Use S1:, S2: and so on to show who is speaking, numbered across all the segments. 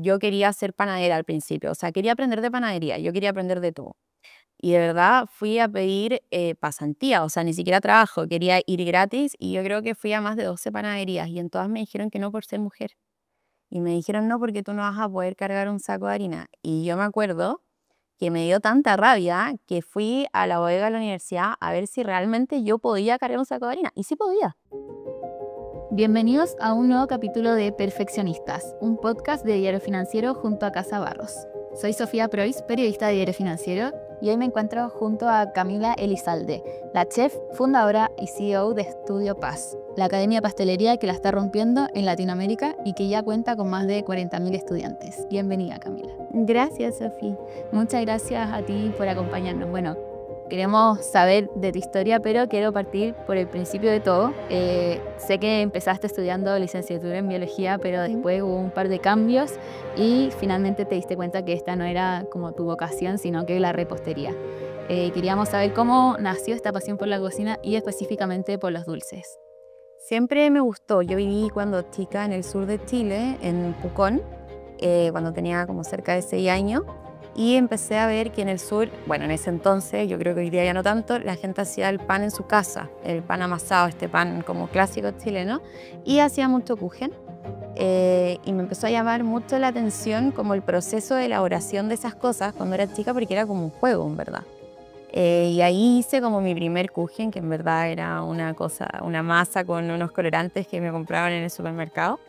S1: yo quería ser panadera al principio, o sea, quería aprender de panadería, yo quería aprender de todo. Y de verdad fui a pedir pasantía, o sea, ni siquiera trabajo, quería ir gratis y yo creo que fui a más de 12 panaderías y en todas me dijeron que no por ser mujer. Y me dijeron no porque tú no vas a poder cargar un saco de harina. Y yo me acuerdo que me dio tanta rabia que fui a la bodega de la universidad a ver si realmente yo podía cargar un saco de harina. Y sí podía.
S2: Bienvenidos a un nuevo capítulo de Perfeccionistas, un podcast de Diario Financiero junto a Casa Barros. Soy Sofía Preuss, periodista de Diario Financiero, y hoy me encuentro junto a Camila Elizalde, la chef, fundadora y CEO de Estudio Paz, la academia de pastelería que la está rompiendo en Latinoamérica y que ya cuenta con más de 40.000 estudiantes. Bienvenida, Camila.
S1: Gracias, Sofía.
S2: Muchas gracias a ti por acompañarnos. Bueno, queremos saber de tu historia, pero quiero partir por el principio de todo. Sé que empezaste estudiando licenciatura en biología, pero después hubo un par de cambios y finalmente te diste cuenta que esta no era como tu vocación, sino que la repostería. Queríamos saber cómo nació esta pasión por la cocina y específicamente por los dulces.
S1: Siempre me gustó. Yo viví cuando chica en el sur de Chile, en Pucón, cuando tenía como cerca de 6 años. Y empecé a ver que en el sur, bueno, en ese entonces, yo creo que hoy día ya no tanto, la gente hacía el pan en su casa, el pan amasado, este pan como clásico chileno, y hacía mucho kuchen. Y me empezó a llamar mucho la atención como el proceso de elaboración de esas cosas cuando era chica, porque era como un juego, en verdad. Y ahí hice como mi primer kuchen, que en verdad era una cosa, una masa con unos colorantes que me compraban en el supermercado.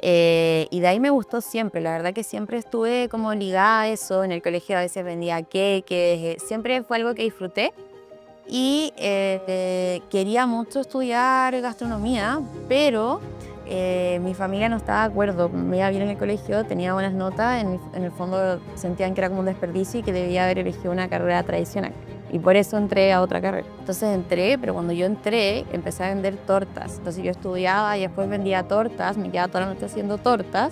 S1: Y de ahí me gustó siempre, la verdad que siempre estuve como ligada a eso, en el colegio a veces vendía queques, siempre fue algo que disfruté y quería mucho estudiar gastronomía, pero mi familia no estaba de acuerdo, me iba bien en el colegio, tenía buenas notas, en el fondo sentían que era como un desperdicio y que debía haber elegido una carrera tradicional. Y por eso entré a otra carrera. Entonces entré, pero cuando yo entré, empecé a vender tortas. Entonces yo estudiaba y después vendía tortas, me quedaba toda la noche haciendo tortas.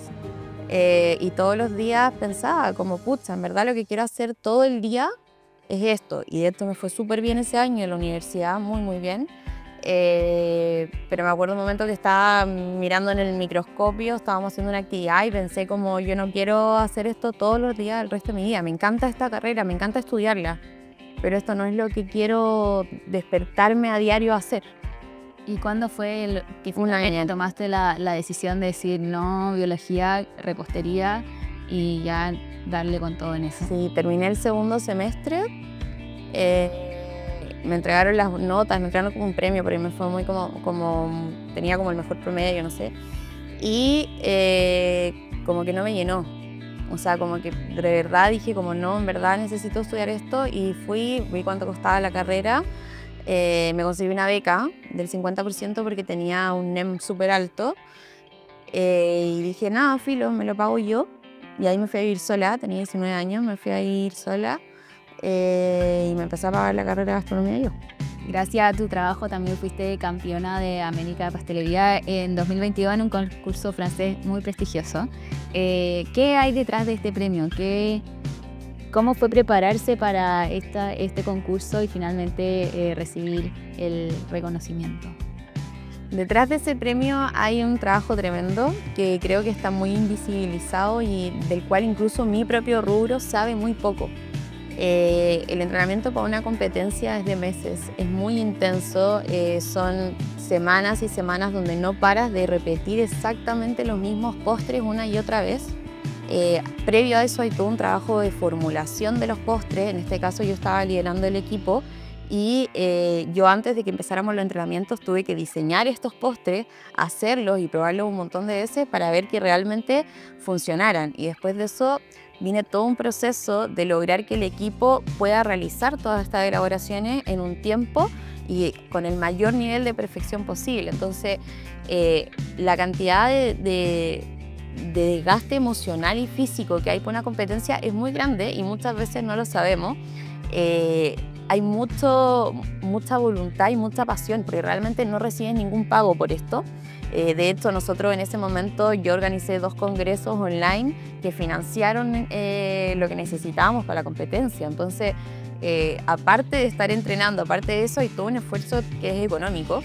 S1: Y todos los días pensaba como, pucha, en verdad lo que quiero hacer todo el día es esto. Y de esto me fue súper bien ese año en la universidad, muy, muy bien. Pero me acuerdo un momento que estaba mirando en el microscopio, estábamos haciendo una actividad y pensé como, yo no quiero hacer esto todos los días el resto de mi vida. Me encanta esta carrera, me encanta estudiarla. Pero esto no es lo que quiero despertarme a diario a hacer.
S2: ¿Y cuándo fue que tomaste la decisión de decir no, biología, repostería y ya darle con todo en eso?
S1: Sí, terminé el segundo semestre, me entregaron las notas, me entregaron como un premio, pero me fue muy tenía como el mejor promedio, no sé, y como que no me llenó. O sea, como que de verdad dije como no, en verdad necesito estudiar esto y vi cuánto costaba la carrera. Me conseguí una beca del 50% porque tenía un NEM súper alto. Y dije, nada, filo, me lo pago yo. Y ahí me fui a vivir sola, tenía 19 años, me fui a vivir sola. Y me empecé a pagar la carrera de gastronomía yo.
S2: Gracias a tu trabajo también fuiste campeona de América de Pastelería en 2022 en un concurso francés muy prestigioso. ¿Qué hay detrás de este premio? ¿Cómo fue prepararse para este concurso y finalmente recibir el reconocimiento?
S1: Detrás de ese premio hay un trabajo tremendo que creo que está muy invisibilizado y del cual incluso mi propio rubro sabe muy poco. El entrenamiento para una competencia es de meses, es muy intenso, son semanas y semanas donde no paras de repetir exactamente los mismos postres una y otra vez. Previo a eso hay todo un trabajo de formulación de los postres, en este caso yo estaba liderando el equipo y yo antes de que empezáramos los entrenamientos tuve que diseñar estos postres, hacerlos y probarlos un montón de veces para ver que realmente funcionaran y después de eso viene todo un proceso de lograr que el equipo pueda realizar todas estas elaboraciones en un tiempo y con el mayor nivel de perfección posible. Entonces, la cantidad de desgaste emocional y físico que hay por una competencia es muy grande y muchas veces no lo sabemos. Hay mucha voluntad y mucha pasión porque realmente no recibes ningún pago por esto. De hecho, nosotros en ese momento yo organicé 2 congresos online que financiaron lo que necesitábamos para la competencia. Entonces, aparte de estar entrenando, aparte de eso, hay todo un esfuerzo que es económico.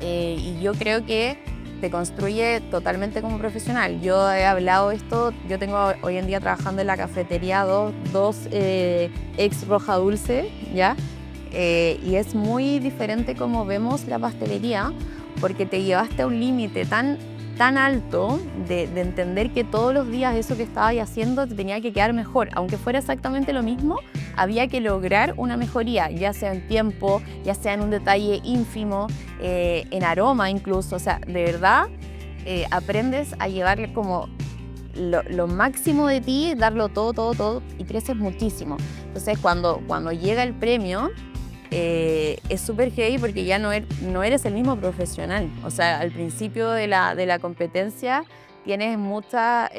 S1: Y yo creo que te construye totalmente como profesional. Yo he hablado esto, yo tengo hoy en día trabajando en la cafetería dos ex Roja Dulce, ¿ya? Y es muy diferente como vemos la pastelería, porque te llevaste a un límite tan alto de entender que todos los días eso que estabas haciendo te tenía que quedar mejor. Aunque fuera exactamente lo mismo, había que lograr una mejoría, ya sea en tiempo, ya sea en un detalle ínfimo, en aroma incluso. O sea, de verdad aprendes a llevarle como lo máximo de ti, darlo todo y creces muchísimo. Entonces cuando llega el premio, es súper heavy porque ya no eres el mismo profesional. O sea, al principio de la competencia tienes muchas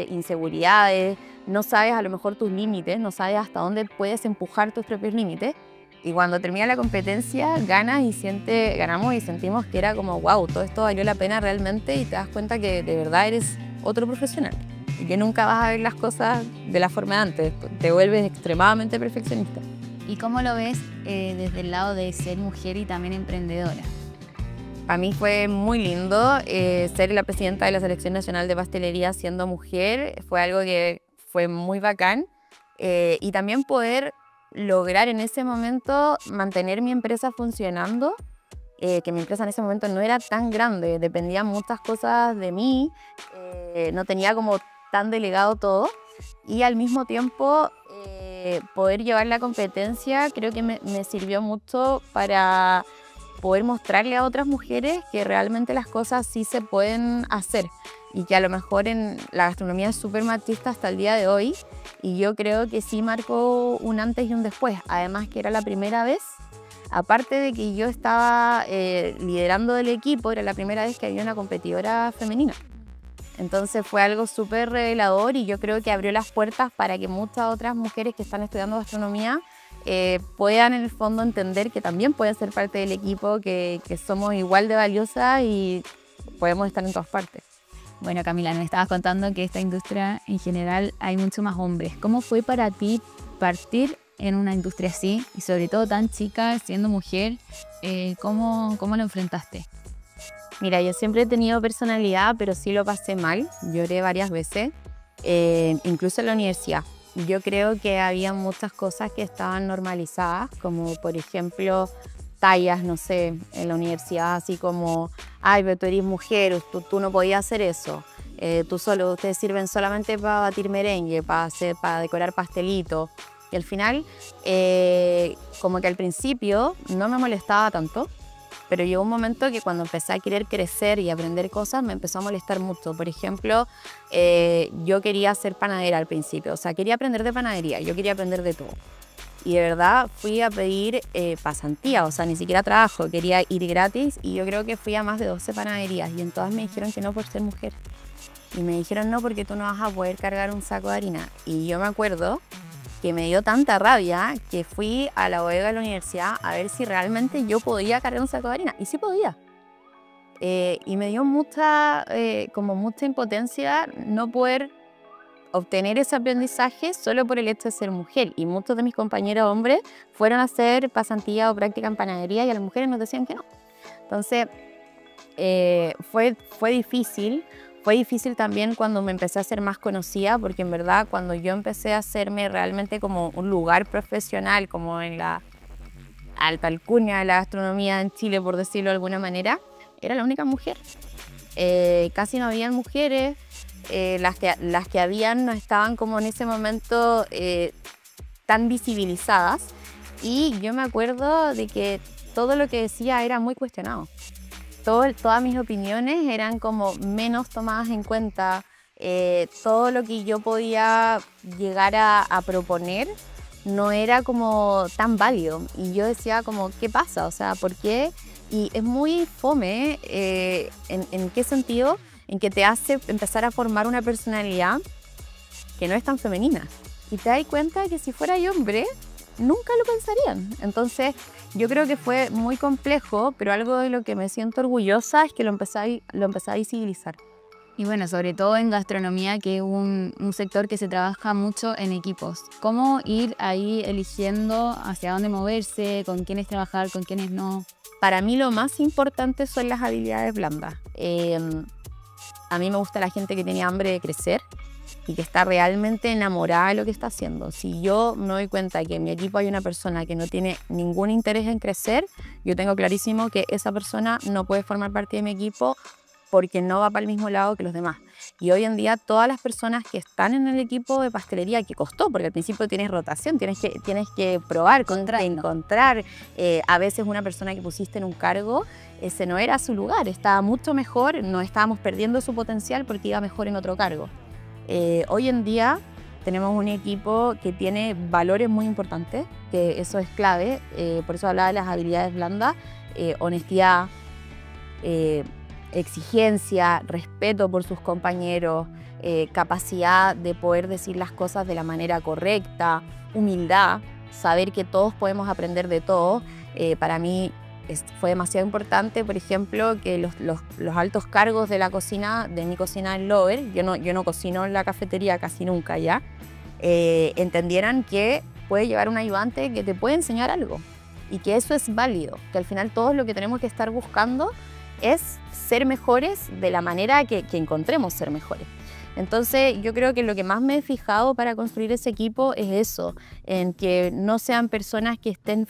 S1: inseguridades, no sabes a lo mejor tus límites, no sabes hasta dónde puedes empujar tus propios límites. Y cuando termina la competencia, ganamos y sentimos que era como, wow, todo esto valió la pena realmente, y te das cuenta que de verdad eres otro profesional y que nunca vas a ver las cosas de la forma de antes, te vuelves extremadamente perfeccionista.
S2: ¿Y cómo lo ves desde el lado de ser mujer y también emprendedora?
S1: Para mí fue muy lindo ser la presidenta de la Selección Nacional de Pastelería siendo mujer, fue algo que fue muy bacán, y también poder lograr en ese momento mantener mi empresa funcionando, que mi empresa en ese momento no era tan grande, dependían muchas cosas de mí, no tenía como tan delegado todo, y al mismo tiempo poder llevar la competencia creo que me sirvió mucho para poder mostrarle a otras mujeres que realmente las cosas sí se pueden hacer, y que a lo mejor en la gastronomía es súper machista hasta el día de hoy, y yo creo que sí marcó un antes y un después. Además que era la primera vez, aparte de que yo estaba liderando el equipo, era la primera vez que había una competidora femenina. Entonces fue algo súper revelador, y yo creo que abrió las puertas para que muchas otras mujeres que están estudiando gastronomía puedan en el fondo entender que también pueden ser parte del equipo, que somos igual de valiosas y podemos estar en todas partes.
S2: Bueno, Camila, me estabas contando que esta industria en general hay mucho más hombres. ¿Cómo fue para ti partir en una industria así y sobre todo tan chica, siendo mujer? ¿Cómo lo enfrentaste?
S1: Mira, yo siempre he tenido personalidad, pero sí lo pasé mal. Lloré varias veces, incluso en la universidad. Yo creo que había muchas cosas que estaban normalizadas, como por ejemplo tallas, no sé, en la universidad, así como, ay, pero tú eres mujer, tú no podías hacer eso. Ustedes sirven solamente para batir merengue, para decorar pastelitos. Y al final, como que al principio no me molestaba tanto, pero llegó un momento que cuando empecé a querer crecer y aprender cosas me empezó a molestar mucho. Por ejemplo, yo quería ser panadera al principio, o sea, quería aprender de panadería, yo quería aprender de todo. Y de verdad fui a pedir pasantía, o sea, ni siquiera trabajo, quería ir gratis, y yo creo que fui a más de 12 panaderías, y en todas me dijeron que no por ser mujer. Y me dijeron no, porque tú no vas a poder cargar un saco de harina. Y yo me acuerdo que me dio tanta rabia que fui a la bodega de la universidad a ver si realmente yo podía cargar un saco de harina. Y sí podía. Y me dio mucha impotencia no poder obtener ese aprendizaje solo por el hecho de ser mujer. Y muchos de mis compañeros hombres fueron a hacer pasantía o práctica en panadería, y a las mujeres nos decían que no. Entonces fue difícil. Fue difícil también cuando me empecé a ser más conocida, porque en verdad cuando yo empecé a hacerme realmente como un lugar profesional, como en la alta alcurnia de la gastronomía en Chile, por decirlo de alguna manera, era la única mujer. Casi no habían mujeres, las que habían no estaban como en ese momento tan visibilizadas, y yo me acuerdo de que todo lo que decía era muy cuestionado. Todas mis opiniones eran como menos tomadas en cuenta, todo lo que yo podía llegar a proponer no era como tan válido, y yo decía como, ¿qué pasa? O sea, ¿por qué? Y es muy fome, ¿en qué sentido? En que te hace empezar a formar una personalidad que no es tan femenina, y te das cuenta que si fuera hombre nunca lo pensarían. Entonces yo creo que fue muy complejo, pero algo de lo que me siento orgullosa es que lo empecé a visibilizar.
S2: Y bueno, sobre todo en gastronomía, que es un sector que se trabaja mucho en equipos. ¿Cómo ir ahí eligiendo hacia dónde moverse, con quiénes trabajar, con quiénes no?
S1: Para mí lo más importante son las habilidades blandas. A mí me gusta la gente que tiene hambre de crecer y que está realmente enamorada de lo que está haciendo. Si yo me doy cuenta que en mi equipo hay una persona que no tiene ningún interés en crecer, yo tengo clarísimo que esa persona no puede formar parte de mi equipo porque no va para el mismo lado que los demás. Y hoy en día todas las personas que están en el equipo de pastelería, que costó, porque al principio tienes rotación, tienes que probar, encontrar. A veces una persona que pusiste en un cargo, ese no era su lugar, estaba mucho mejor, no estábamos perdiendo su potencial porque iba mejor en otro cargo. Hoy en día tenemos un equipo que tiene valores muy importantes, que eso es clave, por eso hablaba de las habilidades blandas, honestidad, exigencia, respeto por sus compañeros, capacidad de poder decir las cosas de la manera correcta, humildad, saber que todos podemos aprender de todo. Para mí fue demasiado importante, por ejemplo, que los altos cargos de la cocina, de mi cocina en Lover, yo no cocino en la cafetería casi nunca ya, entendieran que puede llevar un ayudante que te puede enseñar algo y que eso es válido, que al final todos lo que tenemos que estar buscando es ser mejores de la manera que encontremos ser mejores. Entonces yo creo que lo que más me he fijado para construir ese equipo es eso, en que no sean personas que estén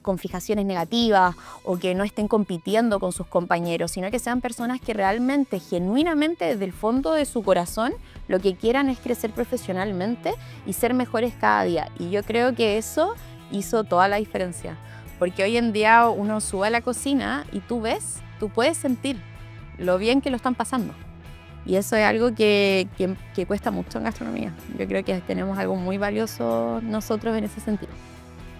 S1: con fijaciones negativas o que no estén compitiendo con sus compañeros, sino que sean personas que realmente, genuinamente, desde el fondo de su corazón, lo que quieran es crecer profesionalmente y ser mejores cada día. Y yo creo que eso hizo toda la diferencia, porque hoy en día uno sube a la cocina y tú puedes sentir lo bien que lo están pasando. Y eso es algo que cuesta mucho en gastronomía. Yo creo que tenemos algo muy valioso nosotros en ese sentido.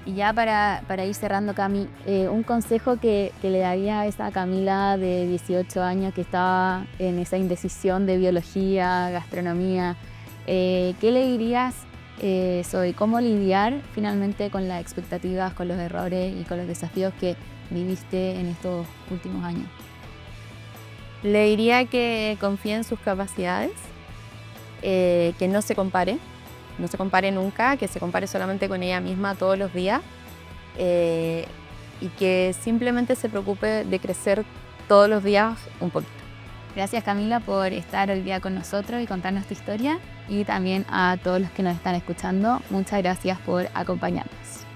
S2: Y ya para ir cerrando, Cami, un consejo que le daría a esa Camila de 18 años que estaba en esa indecisión de biología, gastronomía, ¿qué le dirías sobre cómo lidiar finalmente con las expectativas, con los errores y con los desafíos que viviste en estos últimos años?
S1: Le diría que confíe en sus capacidades, que no se compare nunca, que se compare solamente con ella misma todos los días y que simplemente se preocupe de crecer todos los días un poquito.
S2: Gracias, Camila, por estar hoy día con nosotros y contarnos tu historia, y también a todos los que nos están escuchando, muchas gracias por acompañarnos.